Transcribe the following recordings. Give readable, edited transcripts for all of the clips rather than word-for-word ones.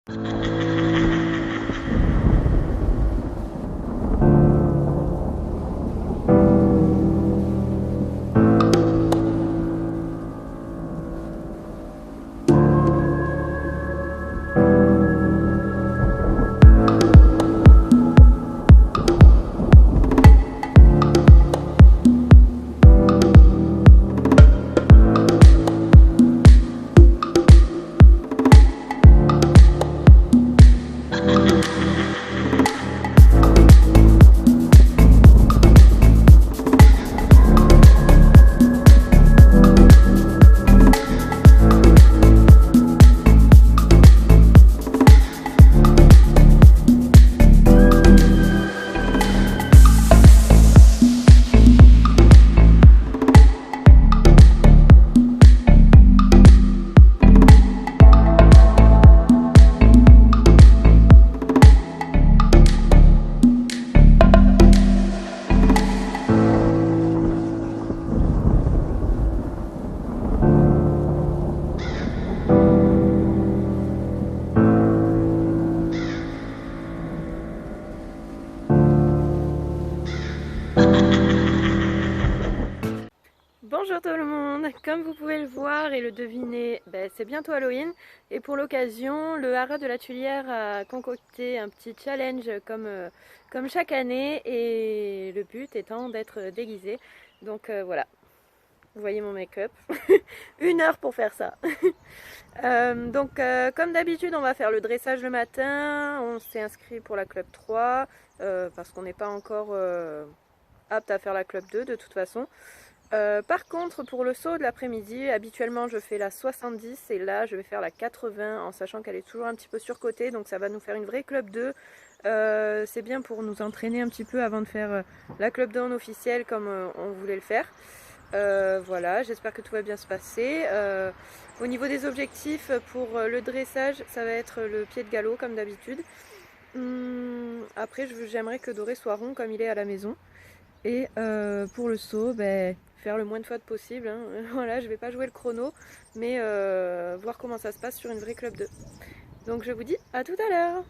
Bonjour tout le monde, comme vous pouvez le voir et le deviner, c'est bientôt Halloween et pour l'occasion le haras de la Tuilière a concocté un petit challenge comme chaque année et le but étant d'être déguisé. Donc voilà, vous voyez mon make-up, 1 heure pour faire ça. Comme d'habitude on va faire le dressage le matin, on s'est inscrit pour la club 3 parce qu'on n'est pas encore apte à faire la club 2 de toute façon. Par contre pour le saut de l'après-midi, habituellement je fais la 70 et là je vais faire la 80 en sachant qu'elle est toujours un petit peu surcotée, donc ça va nous faire une vraie club 2. C'est bien pour nous entraîner un petit peu avant de faire la club 2 en officiel comme on voulait le faire. Voilà, j'espère que tout va bien se passer. Au niveau des objectifs pour le dressage, ça va être le pied de galop comme d'habitude. Après j'aimerais que Doré soit rond comme il est à la maison. Et pour le saut, faire le moins de fois possible. Hein. Voilà, je vais pas jouer le chrono, mais voir comment ça se passe sur une vraie club 2. Donc je vous dis à tout à l'heure.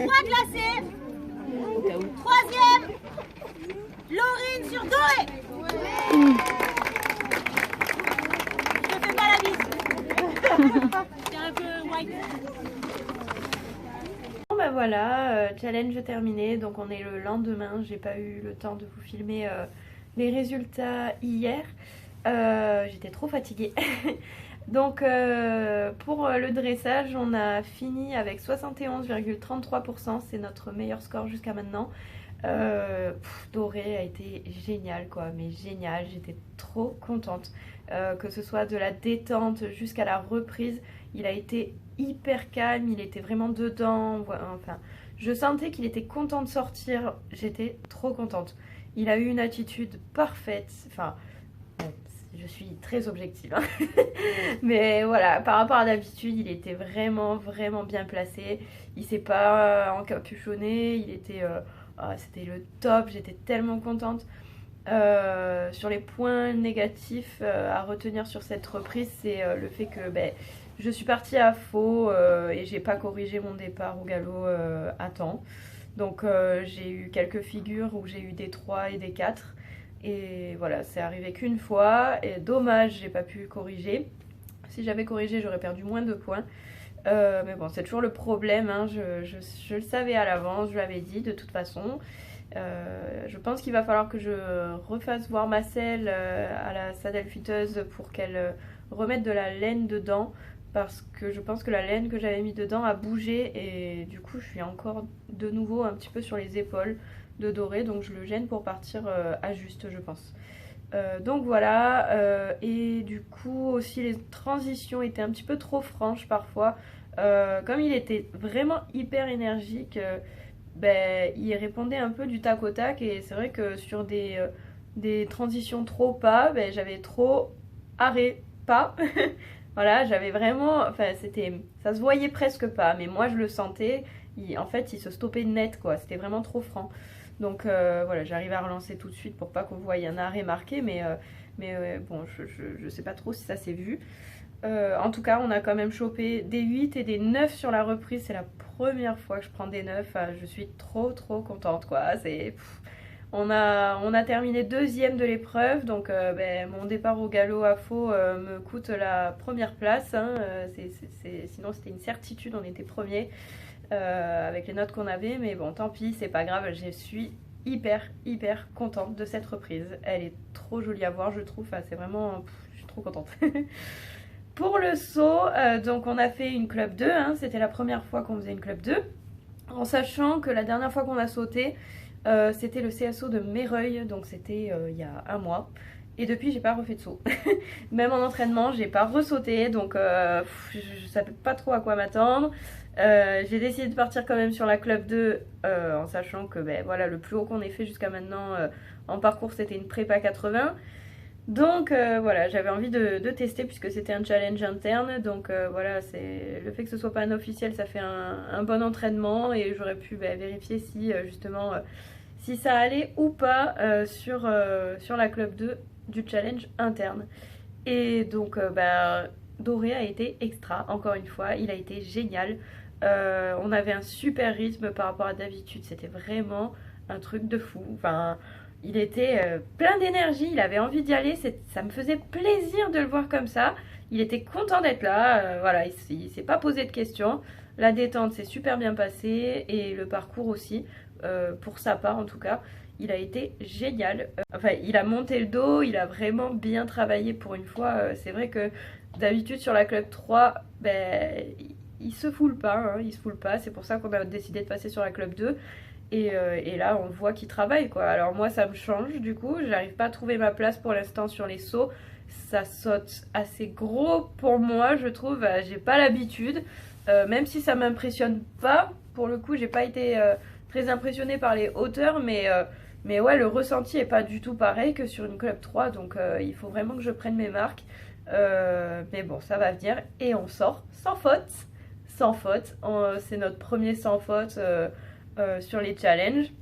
3 classés. 3e, Laurine sur Doré. Je te fais pas la bise. C'est un peu white. Bon bah voilà, challenge terminé, donc on est le lendemain, j'ai pas eu le temps de vous filmer les résultats hier, j'étais trop fatiguée. Donc pour le dressage, on a fini avec 71,33%, c'est notre meilleur score jusqu'à maintenant. Doré a été génial quoi, mais génial, j'étais trop contente. Que ce soit de la détente jusqu'à la reprise, il a été hyper calme, il était vraiment dedans, enfin je sentais qu'il était content de sortir, j'étais trop contente. Il a eu une attitude parfaite, enfin je suis très objective, hein. Mais voilà, par rapport à d'habitude, il était vraiment bien placé, il s'est pas encapuchonné, il était, c'était le top, j'étais tellement contente. Sur les points négatifs à retenir sur cette reprise, c'est le fait que je suis partie à faux et j'ai pas corrigé mon départ au galop à temps. Donc j'ai eu quelques figures où j'ai eu des 3 et des 4. Et voilà, c'est arrivé qu'une fois. Et dommage, j'ai pas pu corriger. Si j'avais corrigé, j'aurais perdu moins de points. Mais bon, c'est toujours le problème, hein. Je le savais à l'avance, je l'avais dit de toute façon. Je pense qu'il va falloir que je refasse voir ma selle à la saddle fiteuse pour qu'elle remette de la laine dedans, parce que je pense que la laine que j'avais mis dedans a bougé et du coup je suis encore de nouveau un petit peu sur les épaules de Doré, donc je le gêne pour partir à juste, je pense. Donc voilà, et du coup aussi les transitions étaient un petit peu trop franches parfois. Comme il était vraiment hyper énergique, il répondait un peu du tac au tac, et c'est vrai que sur des transitions trop pas, j'avais trop arrêt pas. Voilà, j'avais vraiment, enfin ça se voyait presque pas, mais moi je le sentais, en fait il se stoppait net quoi, c'était vraiment trop franc. Donc voilà, j'arrivais à relancer tout de suite pour pas qu'on voie un arrêt marqué, mais bon, je sais pas trop si ça s'est vu. En tout cas, on a quand même chopé des 8 et des 9 sur la reprise. C'est la première fois que je prends des 9. Je suis trop contente quoi. On a terminé deuxième de l'épreuve. Donc mon départ au galop à faux me coûte la première place, hein. Sinon c'était une certitude, on était premier avec les notes qu'on avait. Mais bon, tant pis, c'est pas grave. Je suis hyper contente de cette reprise. Elle est trop jolie à voir, je trouve. Enfin, c'est vraiment... je suis trop contente. Pour le saut, donc on a fait une club 2, hein, c'était la première fois qu'on faisait une club 2, en sachant que la dernière fois qu'on a sauté, c'était le CSO de Méreuil, donc c'était il y a un mois, et depuis j'ai pas refait de saut. Même en entraînement, j'ai pas ressauté, donc je savais pas trop à quoi m'attendre. J'ai décidé de partir quand même sur la club 2, en sachant que voilà, le plus haut qu'on ait fait jusqu'à maintenant en parcours c'était une prépa 80. Donc voilà, j'avais envie de tester puisque c'était un challenge interne. Donc voilà, c'est le fait que ce soit pas un officiel, ça fait un bon entraînement, et j'aurais pu vérifier si justement si ça allait ou pas sur la club 2 du challenge interne. Et donc Doré a été extra, encore une fois, il a été génial. On avait un super rythme par rapport à d'habitude, c'était vraiment un truc de fou. Enfin, il était plein d'énergie, il avait envie d'y aller, ça me faisait plaisir de le voir comme ça. Il était content d'être là, voilà, il s'est pas posé de questions. La détente s'est super bien passée, et le parcours aussi, pour sa part en tout cas, il a été génial. Enfin, il a monté le dos, il a vraiment bien travaillé pour une fois. C'est vrai que d'habitude sur la club 3, il se foule pas, hein, il se foule pas. C'est pour ça qu'on a décidé de passer sur la club 2. Et là on voit qu'il travaille quoi. Alors moi ça me change, du coup j'arrive pas à trouver ma place pour l'instant sur les sauts. Ça saute assez gros pour moi, je trouve. J'ai pas l'habitude, même si ça m'impressionne pas. Pour le coup j'ai pas été très impressionnée par les hauteurs, mais ouais, le ressenti est pas du tout pareil que sur une club 3. Donc il faut vraiment que je prenne mes marques. Mais bon, ça va venir, et on sort sans faute. Sans faute, c'est notre premier sans faute sur les challenges,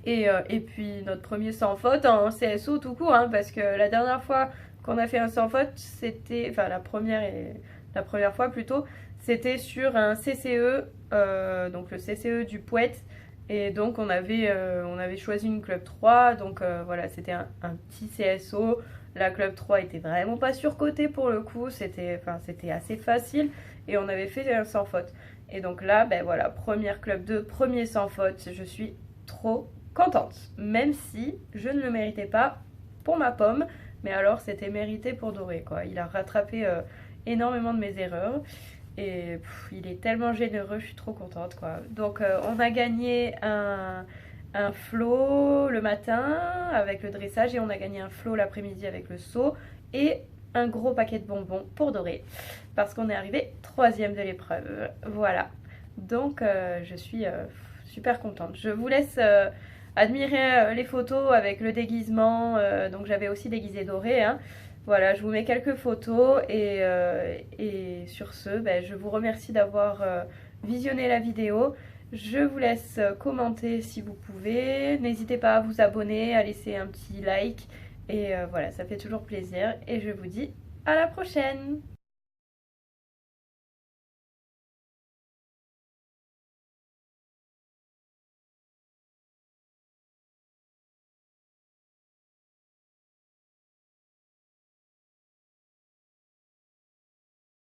et puis notre premier sans faute en CSO tout court, hein, parce que la dernière fois qu'on a fait un sans faute, c'était, enfin la première fois plutôt, c'était sur un CCE donc le CCE du Poète. Et donc on avait choisi une club 3, donc voilà, c'était un petit CSO. La club 3 était vraiment pas surcotée pour le coup, c'était assez facile et on avait fait un sans faute. Et donc là, ben voilà, première club 2, premier sans faute, je suis trop contente. Même si je ne le méritais pas pour ma pomme, mais alors c'était mérité pour Doré, quoi. Il a rattrapé énormément de mes erreurs. Et il est tellement généreux, je suis trop contente, quoi. Donc on a gagné un flot le matin avec le dressage et on a gagné un flot l'après-midi avec le saut et un gros paquet de bonbons pour Doré parce qu'on est arrivé 3e de l'épreuve. Voilà. Donc je suis super contente. Je vous laisse admirer les photos avec le déguisement. Donc j'avais aussi déguisé Doré, hein. Voilà, je vous mets quelques photos et sur ce, ben, je vous remercie d'avoir visionné la vidéo. Je vous laisse commenter si vous pouvez. N'hésitez pas à vous abonner, à laisser un petit like. Et voilà, ça fait toujours plaisir. Et je vous dis à la prochaine!